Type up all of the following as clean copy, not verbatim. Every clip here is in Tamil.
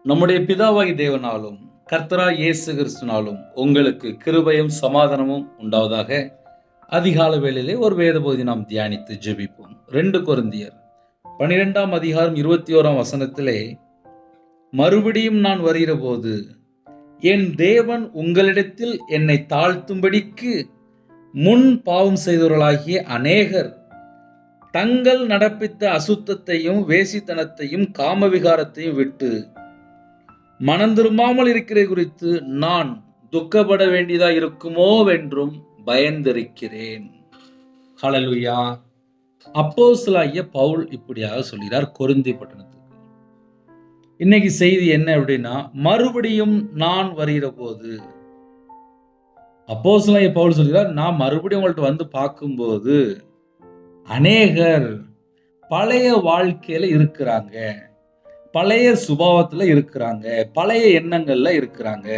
நம்முடைய பிதாவாகி தேவனாலும் கர்த்தராய் இயேசு கிறிஸ்துனாலும் உங்களுக்கு கிருபையும் சமாதானமும் உண்டாவதாக. அதிகால வேளையிலே ஒரு வேத பகுதி நாம் தியானித்து ஜெபிப்போம். 2 கொரிந்தியர் 12ஆம் அதிகாரம் 21ஆம் வசனத்திலே, மறுபடியும் நான் வருகிறபோது என் தேவன் உங்களிடத்தில் என்னை தாழ்த்தும்படிக்கு முன் பாவம் செய்தவர்களாகிய அநேகர் தங்கள் நடப்பித்த அசுத்தத்தையும் வேசித்தனத்தையும் காமவிகாரத்தையும் விட்டு மனம் திரும்பாமல் இருக்கிறது குறித்து நான் துக்கப்பட வேண்டியதா இருக்குமோ என்றும் பயந்திருக்கிறேன். ஹல்லேலூயா. அப்போஸ்தலனாகிய பவுல் இப்படியாக சொல்கிறார் கொரிந்தி பட்டணத்துக்கு. இன்னைக்கு செய்தி என்ன அப்படின்னா, மறுபடியும் நான் வருகிற போது. அப்போஸ்தலனாகிய பவுல் சொல்கிறார், நான் மறுபடியும் உங்கள்ட்ட வந்து பார்க்கும்போது அநேகர் பழைய வாழ்க்கையில இருக்கிறாங்க, பழைய சுபாவத்துல இருக்கிறாங்க, பழைய எண்ணங்கள்ல இருக்கிறாங்க,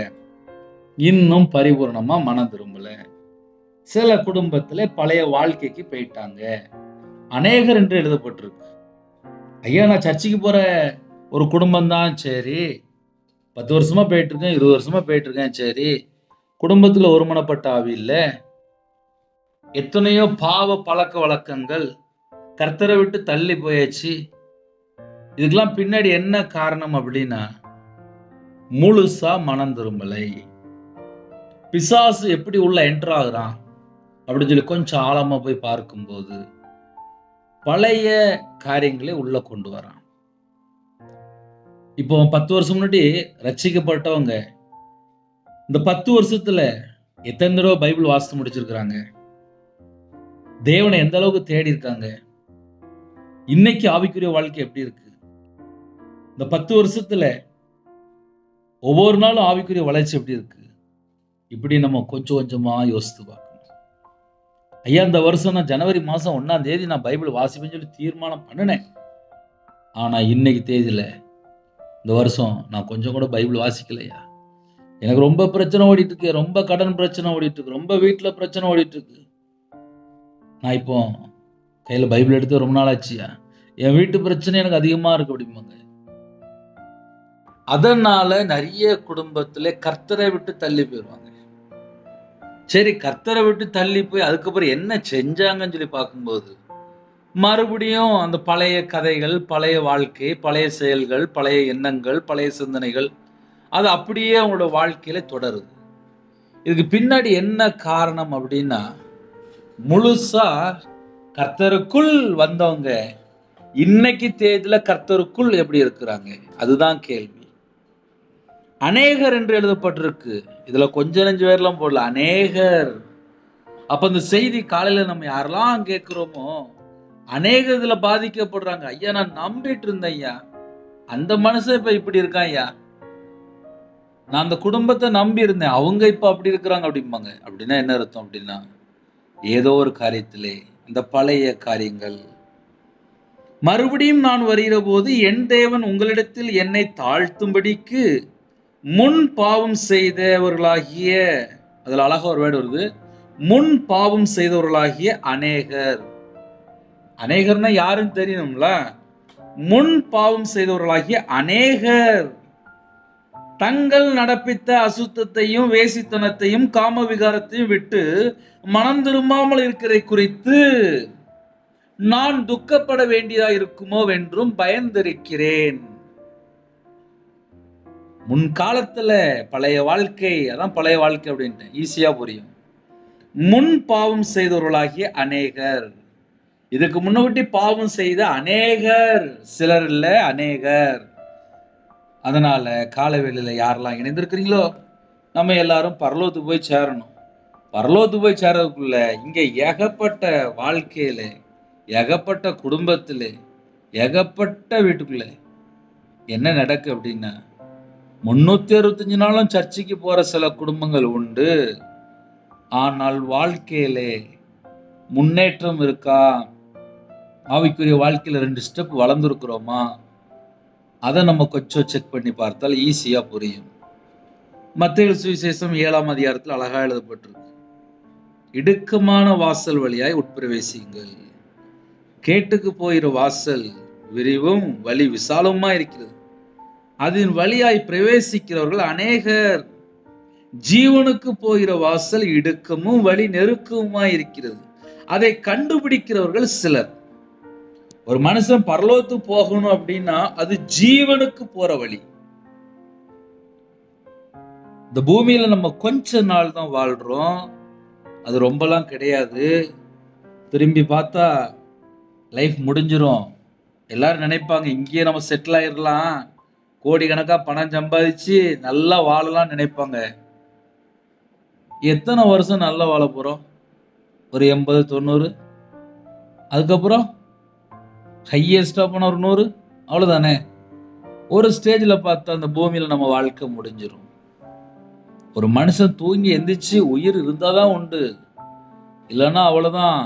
இன்னும் பரிபூர்ணமா மனம் திரும்பல. சில குடும்பத்துல பழைய வாழ்க்கைக்கு போயிட்டாங்க. அநேகர் என்று எழுதப்பட்டிருக்கு. ஐயா, நான் சர்ச்சுக்கு போற ஒரு குடும்பம் தான், சரி 10 வருஷமா போயிட்டு இருக்கேன், 20 வருஷமா போயிட்டு இருக்கேன், சரி குடும்பத்துல ஒருமனப்பட்ட ஆவி இல்ல, எத்தனையோ பாவ பழக்க வழக்கங்கள், கர்த்தரை விட்டு தள்ளி போயாச்சு. இதுக்கெல்லாம் பின்னாடி என்ன காரணம் அப்படின்னா, முழுசா மனம் திரும்பலை. பிசாசு எப்படி உள்ள என்டர் ஆகுறான் அப்படின்னு சொல்லி கொஞ்சம் ஆழமா போய் பார்க்கும்போது பழைய காரியங்களை உள்ள கொண்டு வரான். இப்போ 10 வருஷம் முன்னாடி ரட்சிக்கப்பட்டவங்க இந்த 10 வருஷத்துல எத்தனை தடவை பைபிள் வாசித்து முடிச்சிருக்கிறாங்க, தேவனை எந்த அளவுக்கு தேடி இருக்காங்க, இன்னைக்கு ஆவிக்குரிய வாழ்க்கை எப்படி இருக்கு, இந்த 10 வருஷத்துல ஒவ்வொரு நாளும் ஆவிக்குரிய வளர்ச்சி எப்படி இருக்கு, இப்படி நம்ம கொஞ்சம் கொஞ்சமா யோசித்து பார்க்கணும். ஐயா, இந்த வருஷம் நான் ஜனவரி மாசம் 1ஆம் தேதி நான் பைபிள் வாசிப்பேன்னு சொல்லி தீர்மானம் பண்ணினேன். ஆனா இன்னைக்கு தேதியில இந்த வருஷம் நான் கொஞ்சம் கூட பைபிள் வாசிக்கலையா. எனக்கு ரொம்ப பிரச்சனை ஓடிட்டு இருக்கு, ரொம்ப கடன் பிரச்சனை ஓடிட்டு இருக்கு, ரொம்ப வீட்டுல பிரச்சனை ஓடிட்டு இருக்கு. நான் இப்போ கையில பைபிள் எடுத்து ரொம்ப நாள் ஆச்சியா, என் வீட்டு பிரச்சனை எனக்கு அதிகமா இருக்கு அப்படிம்பாங்க. அதனால நிறைய குடும்பத்துல கர்த்தரை விட்டு தள்ளி போயிடுவாங்க. சரி, கர்த்தரை விட்டு தள்ளி போய் அதுக்கப்புறம் என்ன செஞ்சாங்கன்னு சொல்லி பார்க்கும்போது மறுபடியும் அந்த பழைய கதைகள், பழைய வாழ்க்கை, பழைய செயல்கள், பழைய எண்ணங்கள், பழைய சிந்தனைகள் அது அப்படியே அவங்களோட வாழ்க்கையில தொடருது. இதுக்கு பின்னாடி என்ன காரணம் அப்படின்னா, முழுசா கர்த்தருக்குள் வந்தவங்க இன்னைக்கு தேதியில கர்த்தருக்குள் எப்படி இருக்கிறாங்க, அதுதான் கேள்வி. அநேகர் என்று எழுதப்பட்டிருக்கு. இதுல கொஞ்சம் நெஞ்சு பேர்லாம் போடல, அநேகர். அப்ப இந்த செய்தி காலையில நம்ம யாரெல்லாம் கேட்கிறோமோ அநேகர் இதுல பாதிக்கப்படுறாங்க. ஐயா, நான் நம்பிட்டு இருந்தேன் ஐயா, அந்த மனுஷன் இப்ப இப்படி இருக்கான் ஐயா, நான் அந்த குடும்பத்தை நம்பி இருந்தேன், அவங்க இப்ப அப்படி இருக்கிறாங்க அப்படிம்பாங்க. அப்படின்னா என்ன அர்த்தம் அப்படின்னா, ஏதோ ஒரு காரியத்திலே இந்த பழைய காரியங்கள். மறுபடியும் நான் வருகிற போது என் தேவன் உங்களிடத்தில் என்னை தாழ்த்தும்படிக்கு முன் பாவம் செய்தவர்களாகிய, அதுல அழகா ஒரு வேர்டு வருது, முன் பாவம் செய்தவர்களாகிய அநேகர். அநேகர்னா யாருன்னு தெரியணும்ல. முன் பாவம் செய்தவர்களாகிய அநேகர் தங்கள் நடப்பித்த அசுத்தத்தையும் வேசித்தனத்தையும் காம விகாரத்தையும் விட்டு மனம் திரும்பாமல் இருக்கிறதை குறித்து நான் துக்கப்பட வேண்டியதா இருக்குமோ என்றும் பயந்திருக்கிறேன். முன்காலத்துல பழைய வாழ்க்கை, அதான் பழைய வாழ்க்கை அப்படின்ட்டு ஈஸியா புரியும். முன் பாவம் செய்தவர்களாகிய அநேகர், இதுக்கு முன்னாடி பாவம் செய்த அநேகர், சிலர் இல்ல அநேகர். அதனால காலவேளையில யாரெல்லாம் இணைந்திருக்கிறீங்களோ நம்ம எல்லாரும் பரலோகத்துக்கு போய் சேரணும். பரலோகத்துக்கு போய் சேரதுக்குள்ள இங்க ஏகப்பட்ட வாழ்க்கையில, ஏகப்பட்ட குடும்பத்துல, ஏகப்பட்ட வீட்டுக்குள்ள என்ன நடக்கு அப்படின்னா, 365 நாளும் சர்ச்சுக்கு போற சில குடும்பங்கள் உண்டு. ஆனால் வாழ்க்கையிலே முன்னேற்றம் இருக்கா, ஆவிக்குரிய வாழ்க்கையில 2 ஸ்டெப் வளர்ந்துருக்கிறோமா, அதை நம்ம கொஞ்சம் செக் பண்ணி பார்த்தால் ஈஸியா புரியும். மத்தேயு சுவிசேஷம் 7ஆம் அதிகாரத்தில் அழகா எழுதப்பட்டிருக்கு, இடுக்கமான வாசல் வழியாய் உட்பிரவேசியுங்கள், கேட்டுக்கு போகிற வாசல் விரிவும் வழி விசாலமா இருக்கிறது, அதன் வழியாய் பிரவேசிக்கிறவர்கள் அநேகர். ஜீவனுக்கு போகிற வாசல் இடுக்கமும் வழி நெருக்கமுமாய் இருக்கிறது, அதை கண்டுபிடிக்கிறவர்கள் சிலர். ஒரு மனுஷன் பரலோகத்துக்கு போகணும் அப்படின்னா அது ஜீவனுக்கு போற வழி. இந்த பூமியில நம்ம கொஞ்ச நாள் தான் வாழ்றோம், அது ரொம்பலாம் கிடையாது. திரும்பி பார்த்தா லைஃப் முடிஞ்சிரும். எல்லாரும் நினைப்பாங்க இங்கேயே நம்ம செட்டில் ஆயிடலாம், கோடிக்கணக்கா பணம் சம்பாதிச்சு நல்லா வாழலாம் நினைப்பாங்க. எத்தனை வருஷம் நல்லா வாழ போறோம்? ஒரு 80 90. அதுக்கப்புறம் ஹையஸ்டா போன ஒரு 100, அவ்வளவுதானே. ஒரு ஸ்டேஜ்ல பார்த்தா அந்த பூமியில நம்ம வாழ்க்கை முடிஞ்சிரும். ஒரு மனுஷன் தூங்கி எந்திரிச்சு உயிர் இருந்தாதான் உண்டு, இல்லைன்னா அவ்வளவுதான்,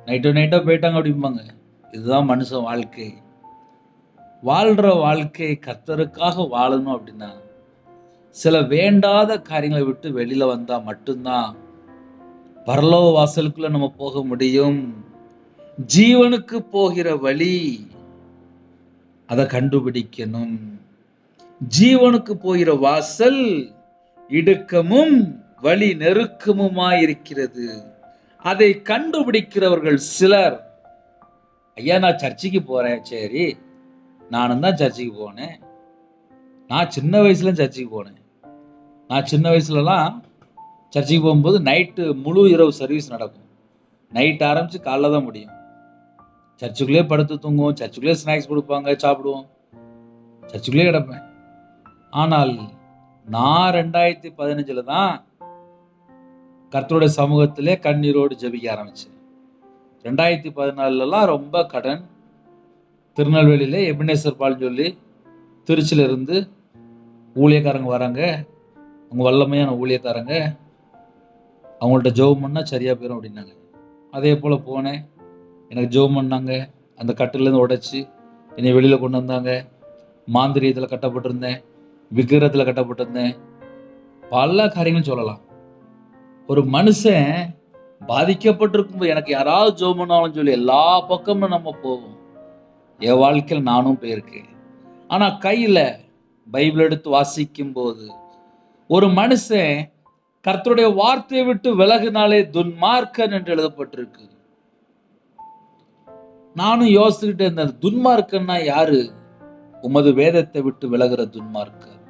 நைட்டோ போயிட்டாங்க அப்படிம்பாங்க. இதுதான் மனுஷன் வாழ்க்கை. வாழ்ற வாழ்க்கை கர்த்தருக்காக வாழணும் அப்படின்னா சில வேண்டாத காரியங்களை விட்டு வெளியில வந்தா மட்டும்தான் பரலோக வாசலுக்குள்ள நம்ம போக முடியும். ஜீவனுக்கு போகிற வழி அதை கண்டுபிடிக்கணும். ஜீவனுக்கு போகிற வாசல் இடுக்கமும் வழி நெருக்கமுமாய் இருக்கிறது, அதை கண்டுபிடிக்கிறவர்கள் சிலர். ஐயா நான் சர்ச்சுக்கு போறேன், சரி நானும் தான் சர்ச்சுக்கு போனேன். நான் சின்ன வயசுல சர்ச்சுக்கு போனேன். நான் சின்ன வயசுலலாம் சர்ச்சுக்கு போகும்போது நைட்டு முழு இரவு சர்வீஸ் நடக்கும். நைட் ஆரம்பிச்சு காலைல தான் முடியும். சர்ச்சுக்குள்ளே படுத்து தூங்குவோம், சர்ச்சுக்குள்ளே ஸ்நாக்ஸ் கொடுப்பாங்க, சாப்பிடுவோம், சர்ச்சுக்குள்ளே கிடப்பேன். ஆனால் நான் 2015 தான் கர்த்தருடைய சமூகத்திலே கண்ணீரோடு ஜெபிக்க ஆரம்பிச்சேன். 2014 ரொம்ப கடன். திருநெல்வேலியில எபினேசர் பால் சொல்லி திருச்சியில இருந்து ஊழியக்காரங்க வராங்க, அவங்க வல்லமையான ஊழியக்காரங்க, அவங்கள்ட்ட ஜெபம் பண்ணா சரியா போயிடும் அப்படின்னாங்க. அதே போல போனேன், எனக்கு ஜெபம் பண்ணாங்க, அந்த கட்டிலேருந்து உடைச்சி என்னை வெளியில கொண்டு வந்தாங்க. மாந்திரியத்தில் கட்டப்பட்டிருந்தேன், விக்கிரத்தில் கட்டப்பட்டிருந்தேன், பல காரியங்கள் சொல்லலாம். ஒரு மனுஷன் பாதிக்கப்பட்டிருக்கும்போது எனக்கு யாராவது ஜெபம் பண்ணாலும் சொல்லி எல்லா பக்கமும் நம்ம போவோம். என் வாழ்க்கையில் நானும் போயிருக்கேன். ஆனா கையில பைபிள் எடுத்து வாசிக்கும் போது ஒரு மனுஷன் கர்த்தருடைய வார்த்தையை விட்டு விலகினாலே துன்மார்க்கன் என்று எழுதப்பட்டிருக்கு. நானும் யோசிச்சுக்கிட்டே இருந்தேன், துன்மார்க்கன்னா யாரு? உமது வேதத்தை விட்டு விலகுற துன்மார்க்கன்.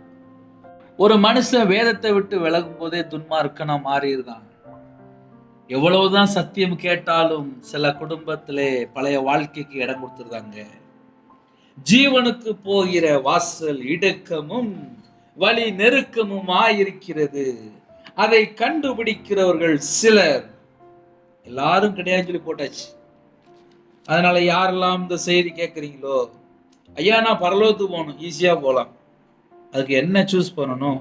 ஒரு மனுஷன் வேதத்தை விட்டு விலகும் போதே துன்மார்க்கனா மாறிடுதான். எவ்வளவுதான் சத்தியம் கேட்டாலும் சில குடும்பத்திலே பழைய வாழ்க்கைக்கு இடம் கொடுத்துருந்தாங்க. ஜீவனுக்கு போகிற வாசல் இடுக்கமும் வழி நெருக்கமுமாயிருக்கிறது, அதை கண்டுபிடிக்கிறவர்கள் சிலர். எல்லாரும் கிடையாது சொல்லி போட்டாச்சு. அதனால யாரெல்லாம் இந்த செய்தி கேட்குறீங்களோ, ஐயா நான் பரலோகத்துக்கு போகணும், ஈஸியா போகலாம், அதுக்கு என்ன சூஸ் பண்ணணும்?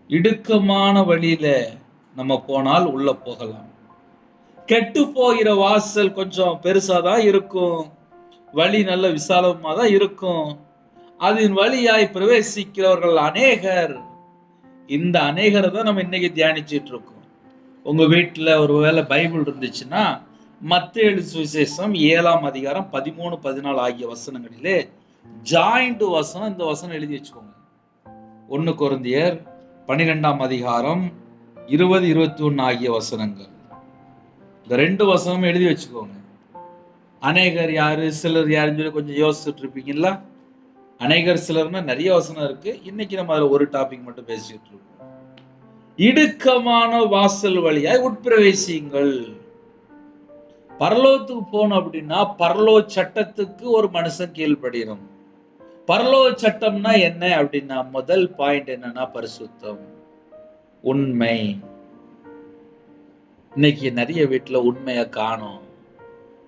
இடுக்கமான வழியில நம்ம போனால் உள்ள போகலாம். கெட்டு போகிற வாசல் கொஞ்சம் பெருசாதான் இருக்கும், வழி நல்ல விசாலமா தான் இருக்கும், அதன் வழியாய் பிரவேசிக்கிறவர்கள் அநேகர். இந்த அநேகரை தான் நம்ம இன்னைக்கு தியானிச்சுட்டு இருக்கோம். உங்க வீட்டுல ஒருவேளை பைபிள் இருந்துச்சுன்னா மத்தேயு சுவிசேஷம் 7ஆம் அதிகாரம் 13 14 ஆகிய வசனங்களிலே ஜாயிண்ட் வசனம், இந்த வசனம் எழுதி வச்சுக்கோங்க. 1 கொரிந்தியர் 12ஆம் அதிகாரம் 20 21 ஆகிய வசனங்கள், இந்த 2 வசனம் எழுதி வச்சுக்கோங்க. அநேகர் யாரு, சிலர் யாருன்னு சொல்லி கொஞ்சம் யோசிச்சுட்டு இருப்பீங்களா? அநேகர் சிலர்னா நிறைய வசனம் இருக்கு. இன்னைக்கு நம்ம அதுல ஒரு டாபிக் மட்டும் பேசிட்டு இருக்கோம். இடுக்கமான வாசல் வழியாய் உட்பிரவேசியுங்கள். பரலோகத்துக்கு போகணும் அப்படின்னா பரலோக சட்டத்துக்கு ஒரு மனுஷன் கீழ்ப்படியணும். பரலோக சட்டம்னா என்ன அப்படின்னா முதல் பாயிண்ட் என்னன்னா பரிசுத்தம், உண்மை. இன்னைக்கு நிறைய வீட்டுல உண்மையை காணோம்,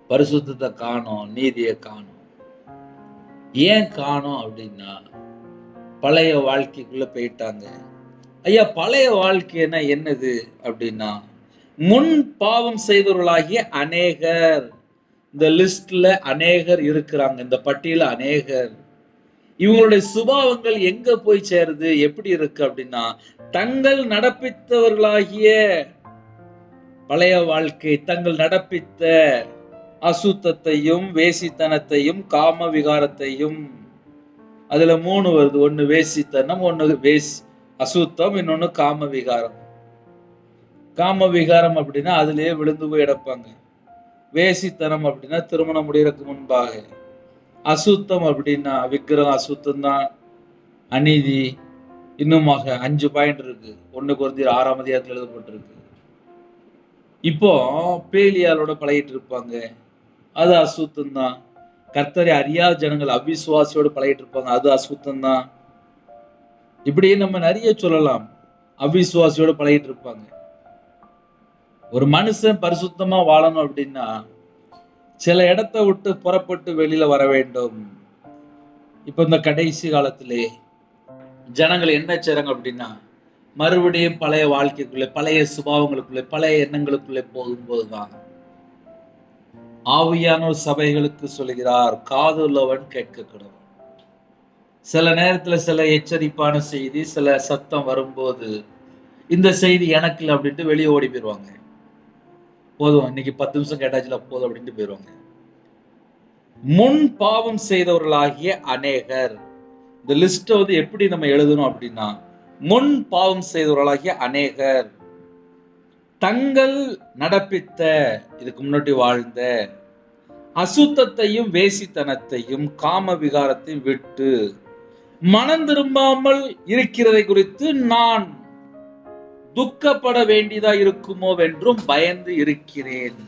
பரிசுத்தத்தை காணோம், நீதியை காணோம். ஏன் காணோம் அப்படின்னா பழைய வாழ்க்கைக்குள்ள போயிட்டாங்க. ஐயா பழைய வாழ்க்கைன்னா என்னது அப்படின்னா முன் பாவம் செய்தவர்களாகிய அநேகர். இந்த லிஸ்ட்ல அநேகர் இருக்கிறாங்க, இந்த பட்டியல அநேகர். இவங்களுடைய சுபாவங்கள் எங்க போய் சேருது, எப்படி இருக்கு அப்படின்னா தங்கள் நடப்பித்தவர்களாகிய பழைய வாழ்க்கை, தங்கள் நடப்பித்த அசுத்தத்தையும் வேசித்தனத்தையும் காம விகாரத்தையும் அதுல 3 வருது. ஒண்ணு வேசித்தனம், ஒண்ணு அசுத்தம், இன்னொன்னு காம விகாரம். காம விகாரம் அப்படின்னா அதுலயே விழுந்து போய் கிடப்பாங்க. வேசித்தனம் அப்படின்னா திருமணம் முடியறதுக்கு முன்பாக. அசுத்தம் அப்படின்னா விக்கிரகம் அசுத்தம் தான், அநீதி, இன்னுமாக 5 பாயிண்ட் இருக்கு. 1 கொரிந்தியர் 6ஆம் அதிகாரத்தில் எழுதப்பட்டிருக்கு. இப்போ பேலியாலோட பழகிட்டு இருப்பாங்க, அது அசுத்தம் தான். கர்த்தரை அறியாத ஜனங்கள் அவிசுவாசியோடு பழகிட்டு இருப்பாங்க, அது அசுத்தம் தான். இப்படி நம்ம நிறைய சொல்லலாம். அவிசுவாசியோடு பழகிட்டு இருப்பாங்க. ஒரு மனுஷன் பரிசுத்தமா வாழணும் அப்படின்னா சில இடத்தை விட்டு புறப்பட்டு வெளியில வர வேண்டும். இப்ப இந்த கடைசி காலத்திலே ஜனங்கள் என்ன செய்றாங்க அப்படின்னா மறுபடியும் பழைய வாழ்க்கைக்குள்ளே, பழைய சுபாவங்களுக்குள்ளே, பழைய எண்ணங்களுக்குள்ளே போகும்போதுதான் ஆவியானவர் சபைகளுக்கு சொல்கிறார், காது உள்ளவன் கேட்க கடவன். சில நேரத்துல சில எச்சரிப்பான செய்தி, சில சத்தம் வரும்போது இந்த செய்தி எனக்கு இல்லை அப்படின்ட்டு வெளியே ஓடி போயிருவாங்க. போதும், இன்னைக்கு 10 நிமிஷம் கேட்டாச்சுல போதும் அப்படின்ட்டு போயிருவாங்க. முன் பாவம் செய்தவர்களாகிய அநேகர். இந்த லிஸ்ட் வந்து எப்படி நம்ம எழுதணும் அப்படின்னா, முன் பாவம் செய்தவர்களாகிய அநேகர் தங்கள் நடப்பித்த, இதுக்கு முன்னாடி வாழ்ந்த அசுத்தத்தையும் வேசித்தனத்தையும் காம விகாரத்தையும் விட்டு மனம் திரும்பாமல் இருக்கிறதை குறித்து நான் துக்கப்பட வேண்டியதா இருக்குமோ என்றும் பயந்து இருக்கிறேன்.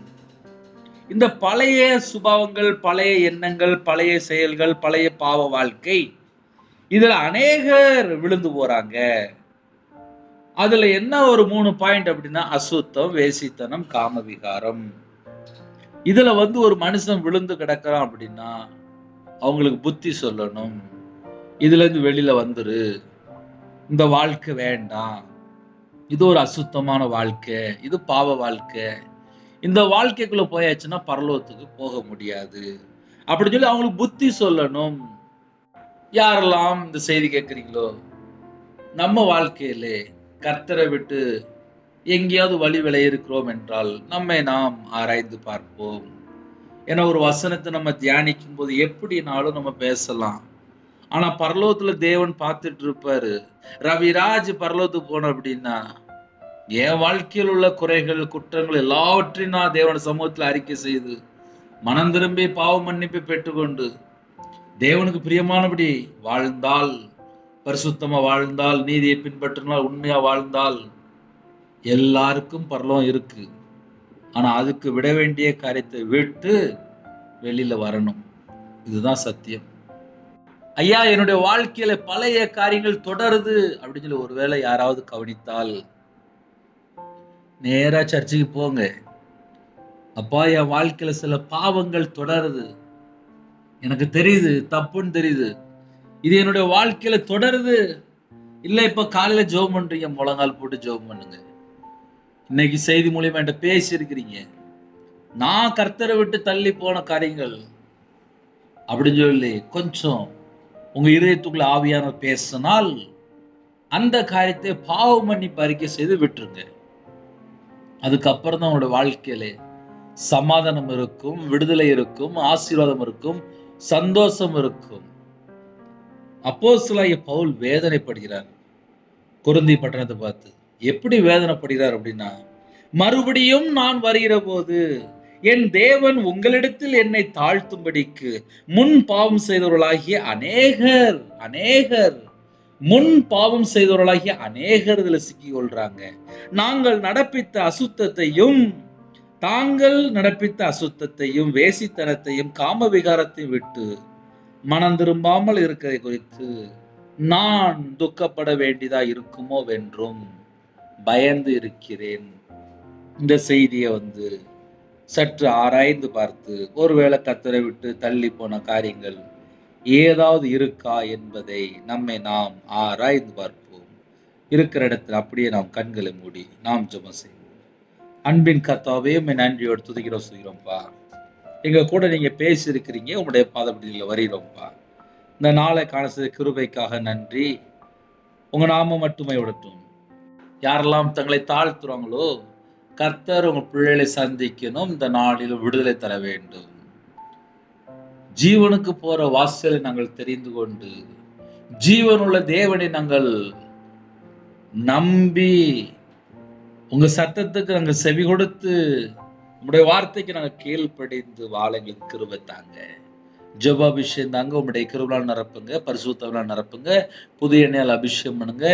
இந்த பழைய சுபாவங்கள், பழைய எண்ணங்கள், பழைய செயல்கள், பழைய பாவ வாழ்க்கை, இதுல அநேகர் விழுந்து போறாங்க. அதுல என்ன ஒரு 3 பாயிண்ட் அப்படின்னா அசுத்தம், வேசித்தனம், காம விகாரம். இதுல வந்து ஒரு மனுஷன் விழுந்து கிடக்கிறான் அப்படின்னா அவங்களுக்கு புத்தி சொல்லணும், இதுல இருந்து வெளியில வந்துரு, இந்த வாழ்க்கை வேண்டாம், இது ஒரு அசுத்தமான வாழ்க்கை, இது பாவ வாழ்க்கை, இந்த வாழ்க்கைக்குள்ள போயாச்சுன்னா பரலோகத்துக்கு போக முடியாது அப்படின்னு சொல்லி அவங்களுக்கு புத்தி சொல்லணும். யாரெல்லாம் இந்த செய்தி கேட்குறீங்களோ, நம்ம வாழ்க்கையிலே கர்த்தரை விட்டு எங்கேயாவது வழி விலகி இருக்கிறோம் என்றால் நம்மை நாம் ஆராய்ந்து பார்ப்போம். ஏன்னா ஒரு வசனத்தை நம்ம தியானிக்கும் போது எப்படினாலும் நம்ம பேசலாம், ஆனா பரலோகத்துல தேவன் பார்த்துட்டு இருப்பாரு. ரவிராஜ் பரலோகத்துக்கு போனோம் அப்படின்னா என் வாழ்க்கையில் உள்ள குறைகள், குற்றங்கள் எல்லாவற்றையும் நான் தேவன சமூகத்தில் அறிக்கை செய்து மனம் திரும்பி பாவ மன்னிப்பை பெற்றுக்கொண்டு தேவனுக்கு பிரியமானபடி வாழ்ந்தால், பரிசுத்தமா வாழ்ந்தால், நீதியை பின்பற்றினால், உண்மையா வாழ்ந்தால் எல்லாருக்கும் பரலோகம் இருக்கு. ஆனா அதுக்கு விட வேண்டிய காரியத்தை விட்டு வெளியில வரணும். இதுதான் சத்தியம். ஐயா, என்னுடைய வாழ்க்கையில பழைய காரியங்கள் தொடருது அப்படின்னு சொல்லி ஒருவேளை யாராவது கவனித்தால் நேரா சர்ச்சுக்கு போங்க. அப்பா, என் வாழ்க்கையில சில பாவங்கள் தொடருது, எனக்கு தெரியுது, தப்புன்னு தெரியுது, இது என்னுடைய வாழ்க்கையில தொடருது. இல்ல இப்ப காலையில ஜெபம் பண்றீங்க, முழங்கால் போட்டு ஜெபம் பண்ணுங்க. இன்னைக்கு செய்தி மூலியமா என்கிட்ட பேசி இருக்கிறீங்க, நான் கர்த்தரை விட்டு தள்ளி போன காரியங்கள் அப்படின்னு சொல்லி கொஞ்சம் உங்க இதயத்துக்குள்ள ஆவியானவர் பேசினால் அந்த காரியத்தை பாவ மன்னிப்பு அறிக்கை செய்து விட்டுருங்க. அதுக்கப்புறம் தான் உங்களோட வாழ்க்கையில சமாதானம் இருக்கும், விடுதலை இருக்கும், ஆசீர்வாதம் இருக்கும், சந்தோஷம் இருக்கும். அப்போஸ்தலனாகிய பவுல் வேதனைப்படுகிறார் கொரிந்தி பட்டணத்தை பார்த்து. எப்படி வேதனைப்படுகிறார் அப்படின்னா, மறுபடியும் நான் வருகிற போது என் தேவன் உங்களிடத்தில் என்னை தாழ்த்தும்படிக்கு முன் பாவம் செய்தவர்களாகிய அநேகர் முன் பாவம் செய்தவர்களாகிய அநேகர் இதுல சிக்கிக் கொள்றாங்க. தாங்கள் நடப்பித்த அசுத்தத்தையும் வேசித்தனத்தையும் காம விகாரத்தையும் விட்டு மனம் திரும்பாமல் இருக்கிறதை குறித்து நான் துக்கப்பட வேண்டியதா இருக்குமோ வென்றும் பயந்து இருக்கிறேன். இந்த செய்தியை வந்து சற்று ஆராய்ந்து பார்த்து ஒருவேளை கர்த்தரை விட்டு தள்ளி போன காரியங்கள் ஏதாவது இருக்கா என்பதை நாம் ஆராய்ந்து பார்ப்போம். இருக்கிற இடத்துல அப்படியே நாம் கண்களை மூடி நாம் ஜெபம் செய்வோம். அன்பின் கர்த்தாவே, உம்மை நன்றியோடு துதிக்கிறோம்ப்பா. எங்க கூட நீங்க பேசி இருக்கிறீங்க, உங்களுடைய பாதப்படியில் வருகிறோம்ப்பா. இந்த நாளை காண செய்த கிருபைக்காக நன்றி. உங்க நாமம் மட்டுமே விடட்டும். யாரெல்லாம் தங்களை தாழ்த்துறாங்களோ கர்த்தர் உங்க பிள்ளைகளை சந்திக்கணும், இந்த நாளில் விடுதலை தர வேண்டும். ஜீவனுக்கு போற வாசலை நாங்கள் தெரிந்து கொண்டு ஜீவனுள்ள தேவனை நாங்கள் நம்பி உங்க சத்தத்துக்கு நாங்கள் செவி கொடுத்து உங்களுடைய வார்த்தைக்கு நாங்கள் கீழ்ப்படிந்து வாழ எங்களுக்கு கிருபை தாங்க. ஜெபாபிஷேகம் தாங்க. உங்களுடைய கிருபையால் நிரப்புங்க, பரிசுத்தத்தால் நிரப்புங்க, புதிய எண்ணெயால் அபிஷேகம் பண்ணுங்க,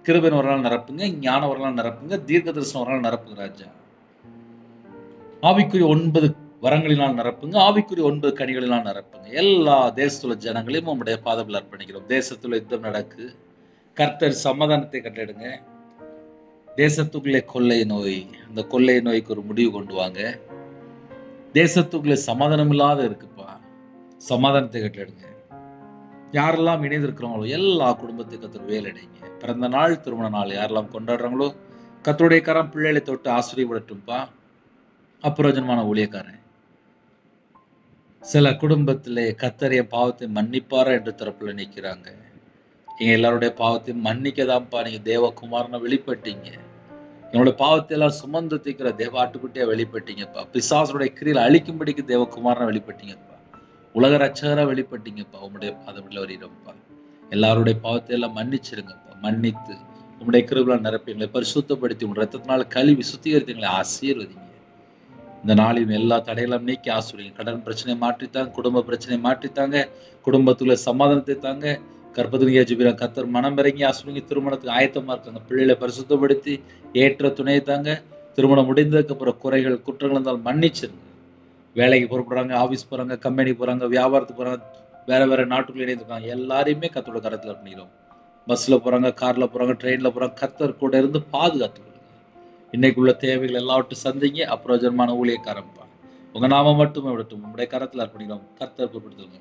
கிருபையின் வரலால் நிரப்புங்க, ஞான வரலால் நிரப்புங்க, தீர்க்க தரிசன வரலால் நிரப்புங்க ராஜா. ஆவிக்குரிய 9 வரங்களினால் நிரப்புங்க, ஆவிக்குரிய 9 கனிகளினால் நிரப்புங்க. எல்லா தேசத்துள்ள ஜனங்களையும் உங்களுடைய பாதத்தில் அர்ப்பணிக்கிறோம். தேசத்துல யுத்தம் நடக்கு, கர்த்தர் சமாதானத்தை கட்டடுங்க. தேசத்துக்குள்ளே கொள்ளை நோய், அந்த கொள்ளை நோய்க்கு ஒரு முடிவு கொண்டு வாங்க. தேசத்துக்குள்ளே சமாதானம் இல்லாத இருக்குப்பா, சமாதானத்தை கட்டடுங்க. யாரெல்லாம் இணைந்திருக்கிறாங்களோ எல்லா குடும்பத்தையும் கர்த்தர் வேலடைங்க. பிறந்த நாள், திருமண நாள் யாரெல்லாம் கொண்டாடுறாங்களோ கர்த்தருடைய கரம் பிள்ளைகளை தொட்டு ஆசீர்வதிக்கட்டும்பா. அப்பிரயோஜனமான ஊழியக்காரன், சில குடும்பத்திலே கர்த்தர் என் பாவத்தை மன்னிப்பாரா என்று தரப்புல நிற்கிறாங்க. எங்க எல்லாருடைய பாவத்தையும் மன்னிக்கதான்ப்பா நீங்க தேவகுமாரனை வெளிப்பட்டீங்க. என்னோட பாவத்தை எல்லாம் சுமந்து தீக்கிற தேவ ஆட்டுக்குட்டியா வெளிப்பட்டீங்கப்பா. பிசாசுடைய கிரியில் அழிக்கும்படிக்கு தேவகுமாரனை வெளிப்பட்டீங்கப்பா. உலக ரட்சகரா வெளிப்பட்டீங்கப்பா. உங்களுடைய பாதத்தில் வருகிறோம்ப்பா. எல்லாருடைய பாவத்தை எல்லாம் மன்னிச்சிருங்கப்பா. மன்னித்து உங்களுடைய கிருபையால் நிரப்பீங்களை பரிசுத்தப்படுத்தி உங்க ரத்தத்தினால கழுவி சுத்திகரித்தீங்களை ஆசீர்வதிங்க. இந்த நாளில் எல்லா தடையெல்லாம் நீக்கி ஆசீர்வதிங்க. கடன் பிரச்சனையை மாற்றித்தாங்க, குடும்ப பிரச்சனையை மாற்றித்தாங்க, குடும்பத்துல சமாதானத்தை தாங்க. கர்ப்பத்திலேயே ஜெபிக்கிறோம் கர்த்தர் மனம் இறங்கி ஆசீர்வதிங்க. திருமணத்துக்கு ஆயத்தமா இருக்காங்க, பிள்ளைகளை பரிசுத்தப்படுத்தி ஏற்ற துணையை தாங்க. திருமணம் முடிந்ததுக்கு அப்புறம் குறைகள் குற்றங்கள் இருந்தால் மன்னிச்சிருங்க. வேலைக்கு புறப்படுறாங்க, ஆஃபீஸ் போறாங்க, கம்பெனி போறாங்க, வியாபாரத்துக்கு போறாங்க, வேற வேற நாட்டுக்குள்ள இணைந்திருக்காங்க, எல்லாரையுமே கர்த்தரோட கரத்துல பண்ணிக்கிறோம். பஸ்ல போறாங்க, கார்ல போறாங்க, ட்ரெயின்ல போறாங்க, கர்த்தர் கூட இருந்து பாதுகாத்து கொடுங்க. இன்னைக்குள்ள தேவைகள் எல்லாவற்றையும் சந்திங்க. அப்பிரயோஜனமான ஊழியக்காரன்பா, உங்க நாம மட்டுமே விடட்டும். உங்களுடைய கரத்துல அர்ப்பணிக்கிறோம். கர்த்தர் பொறுப்படுத்துங்க.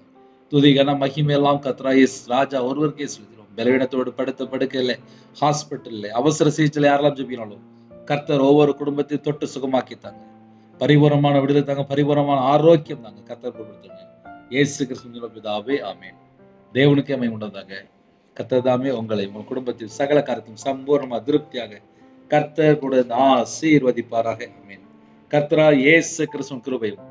துதிகன மகிமை எல்லாம் கர்த்தராகிய ராஜா ஒருவருக்கே செலுத்துகிறோம். பலவீனத்தோடு படுத்த படுக்கையில, ஹாஸ்பிட்டல்ல, அவசர சிகிச்சையில யாரெல்லாம் ஜெபிக்கிறாங்களோ கர்த்தர் ஒவ்வொரு குடும்பத்தையும் தொட்டு சுகமாக்கித்தாங்க. பரிபூரமான விடுதலை தாங்க, பரிபூரமான ஆரோக்கியம் தாங்க. கர்த்தர் பொறுப்படுத்துங்க. இயேசு கிறிஸ்துவின் பிதாவே ஆமென். தேவனுக்கே மகிமை உண்டாதாக. கர்த்தர் தாமே உங்களை உங்கள் குடும்பத்தில் சகல காரியத்தையும் சம்பூர்ணமா திருப்தியாக கர்த்தர் கூட ஆசீர்வதிப்பாராக. ஆமென். கர்த்தராகிய இயேசு கிறிஸ்துவின் கிருபையும்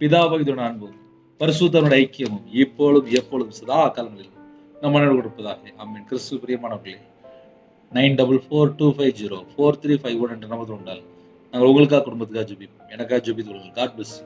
பிதாவாகிய அன்பும் பரிசுத்தனுடைய ஐக்கியமும் இப்பொழுதும் எப்பொழுதும் சதா காலங்களிலும் நம் மனதில் கொடுப்பதாக. ஆமென். கிறிஸ்து பிரியமானவர்களே, 9442504351 என்ற நம்பர் உண்டால் நாங்கள் உங்களுக்காக குடும்பத்துக்காக ஜெபிப்போம். எனக்காக ஜெபித்து கொள்ளுங்கள். God bless you.